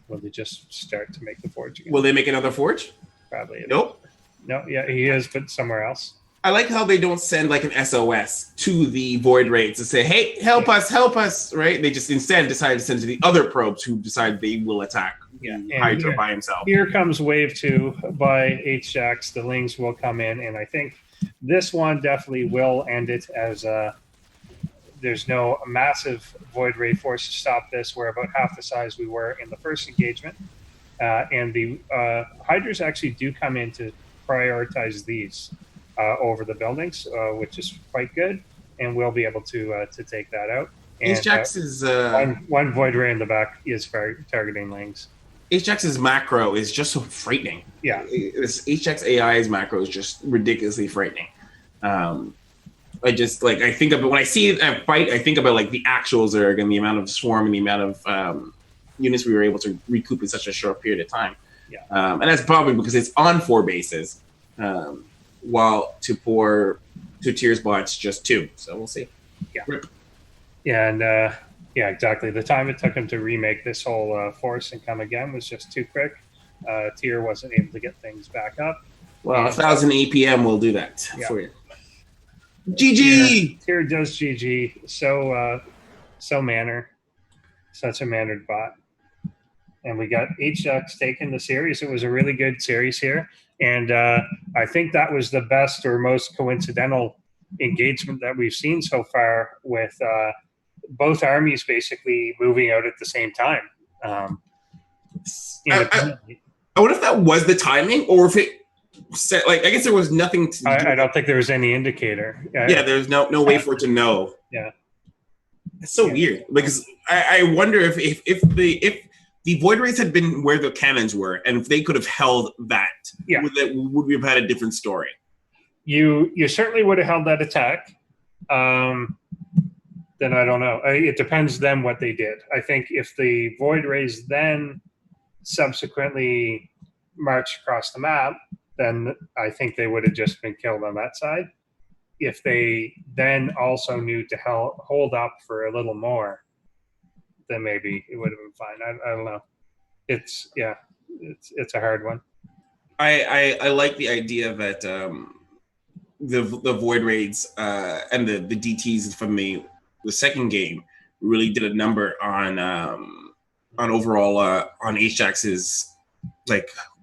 Will they just start to make the forge again? Will they make another forge? Probably. Nope. No, yeah, he is, but somewhere else. I like how they don't send like an SOS to the Void Raids to say, hey, help us, right? They just instead decide to send to the other probes who decide they will attack Hydra by himself. Here comes wave 2 by H-Jax. The Lings will come in, and I think this one definitely will end it as there's no massive Void Raid force to stop this. We're about half the size we were in the first engagement. And the Hydras actually do come in to prioritize these over the buildings, which is quite good, and we'll be able to take that out. H-Jax is one Void Ray in the back is for targeting Lings. H-Jax's macro is just so frightening. Yeah, this H-Jax AI's macro is just ridiculously frightening. I just I think of it when I see a fight. I think about like the actual Zerg and the amount of swarm and the amount of units we were able to recoup in such a short period of time. Yeah, and that's probably because it's on 4 bases. While to Tiers bots just 2, so we'll see. Yeah, yeah, and yeah, exactly. The time it took him to remake this whole force and come again was just too quick. Tier wasn't able to get things back up. Well, 1,000 APM will do that for you. GG. Tier does GG. So manner, such a mannered bot. And we got H-Jax taking the series. It was a really good series here. And I think that was the best or most coincidental engagement that we've seen so far with both armies basically moving out at the same time. I wonder if that was the timing or if it said, I guess there was nothing to I don't think there was any indicator. Yeah, there's no way for it to know. Yeah. It's so weird because I wonder if the Void Rays had been where the cannons were, and if they could have held that, would we have had a different story? You certainly would have held that attack. Then I don't know. It depends then what they did. I think if the Void Rays then subsequently marched across the map, then I think they would have just been killed on that side. If they then also knew to hold up for a little more, then maybe it would have been fine. I don't know. It's a hard one. I like the idea that the Void Raids and the DTs from the second game really did a number on overall on H-Jax's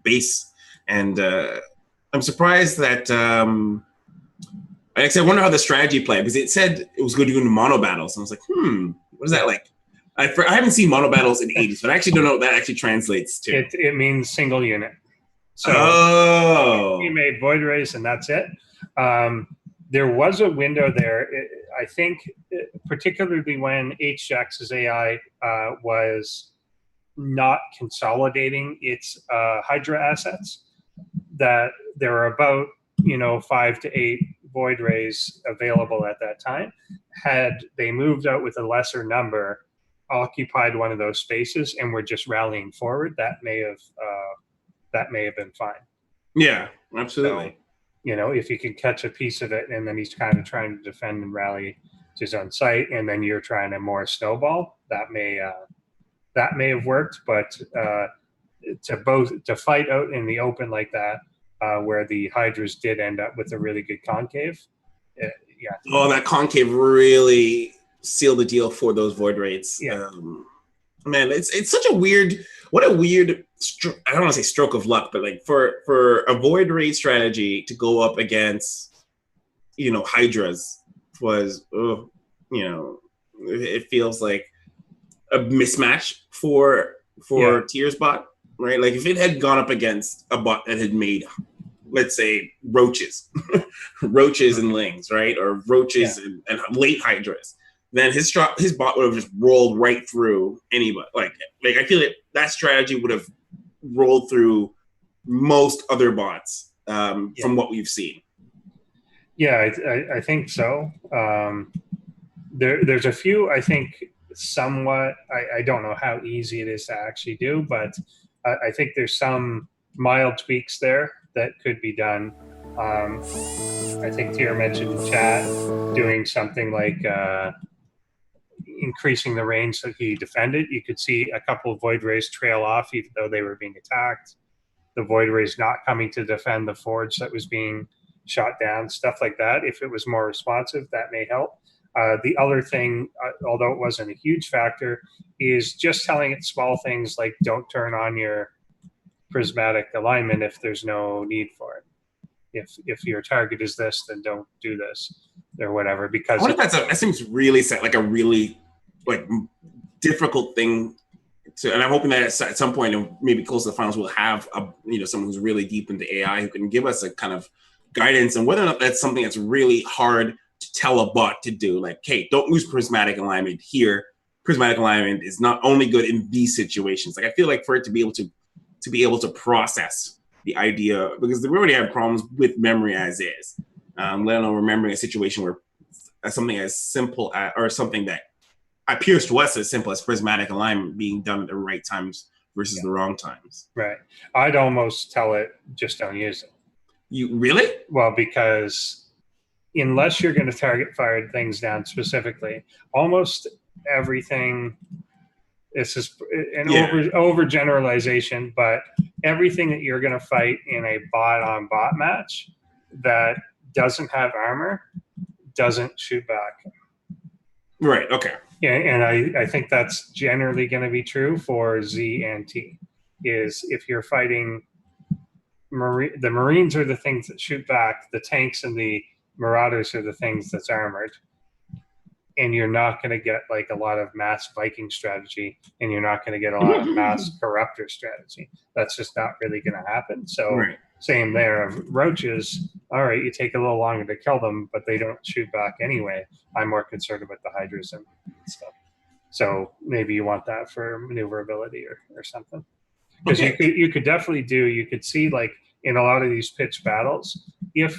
base, and I'm surprised that I wonder how the strategy played because it said it was going to do mono battles, and I was like, what is that like? I haven't seen mono battles in ages, but I actually don't know what that actually translates to. It means single unit. So he made Void Rays, and that's it. There was a window there. I think, particularly when H-Jax AI was not consolidating its Hydra assets, that there were about 5 to 8 Void Rays available at that time. Had they moved out with a lesser number, occupied one of those spaces, and were just rallying forward, that may have been fine. Yeah, absolutely. So, if you can catch a piece of it, and then he's kind of trying to defend and rally to his own site, and then you're trying to more snowball, that may have worked. But to fight out in the open like that, where the Hydras did end up with a really good concave, Oh, that concave really sealed the deal for those Void Raids. Yeah. Man, it's such a weird. What a weird. I don't want to say stroke of luck, but for a Void Raid strategy to go up against, Hydras was, it feels like a mismatch for Tiers bot, right? Like if it had gone up against a bot that had made, let's say, roaches and Lings, right, or roaches and late Hydras, then his bot would have just rolled right through anybody. Like I feel like that strategy would have rolled through most other bots from what we've seen. Yeah, I think so. There's a few, I think, somewhat, I don't know how easy it is to actually do, but I think there's some mild tweaks there that could be done. I think Tier mentioned in chat doing something like increasing the range so he defended. You could see a couple of Void Rays trail off even though they were being attacked. The Void Rays not coming to defend the Forge that was being shot down, stuff like that. If it was more responsive, that may help. The other thing, although it wasn't a huge factor, is just telling it small things like don't turn on your prismatic alignment if there's no need for it. If your target is this, then don't do this or whatever. Because I wonder if that seems really like a really difficult thing to, and I'm hoping that at some point, and maybe close to the finals, we'll have someone who's really deep into AI who can give us a kind of guidance on whether or not that's something that's really hard to tell a bot to do. Like, hey, don't use prismatic alignment here. Prismatic alignment is not only good in these situations. Like, I feel like for it to be able to process the idea, because we already have problems with memory as is, let alone remembering a situation where something as simple as, or something that appears to us as simple as prismatic alignment being done at the right times versus the wrong times. Right. I'd almost tell it, just don't use it. You really? Well, because unless you're going to target fire things down specifically, almost everything, this is an overgeneralization, but everything that you're going to fight in a bot-on-bot match that doesn't have armor doesn't shoot back. Right, okay. And I think that's generally going to be true for Z and T, is if you're fighting the Marines are the things that shoot back, the tanks and the Marauders are the things that's armored. And you're not going to get like a lot of mass Viking strategy, and you're not going to get a lot of mass Corruptor strategy. That's just not really going to happen. So same there of roaches. All right, you take a little longer to kill them, but they don't shoot back anyway. I'm more concerned about the Hydras and stuff. So maybe you want that for maneuverability or something. Because you could definitely you could see like in a lot of these pitch battles, if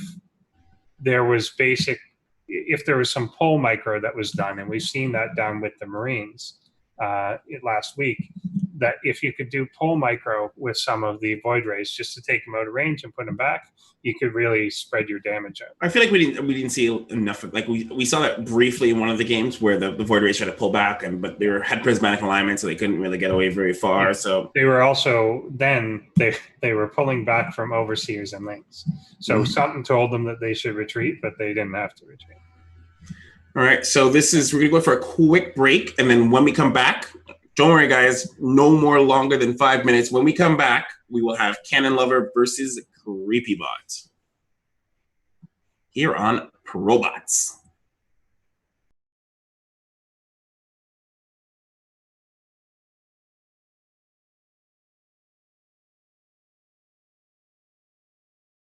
there was some pole micro that was done, and we've seen that done with the Marines last week, that if you could do pole micro with some of the Void Rays just to take them out of range and put them back, you could really spread your damage out. I feel like we didn't see enough. Like we saw that briefly in one of the games where the Void Rays tried to pull back, but they had prismatic alignment, so they couldn't really get away very far. So they were also they were pulling back from Overseers and Lings. So something told them that they should retreat, but they didn't have to retreat. All right, so we're gonna go for a quick break, and then when we come back, don't worry guys, no more longer than 5 minutes. When we come back, we will have Cannon Lover versus Creepy Bot here on ProBots.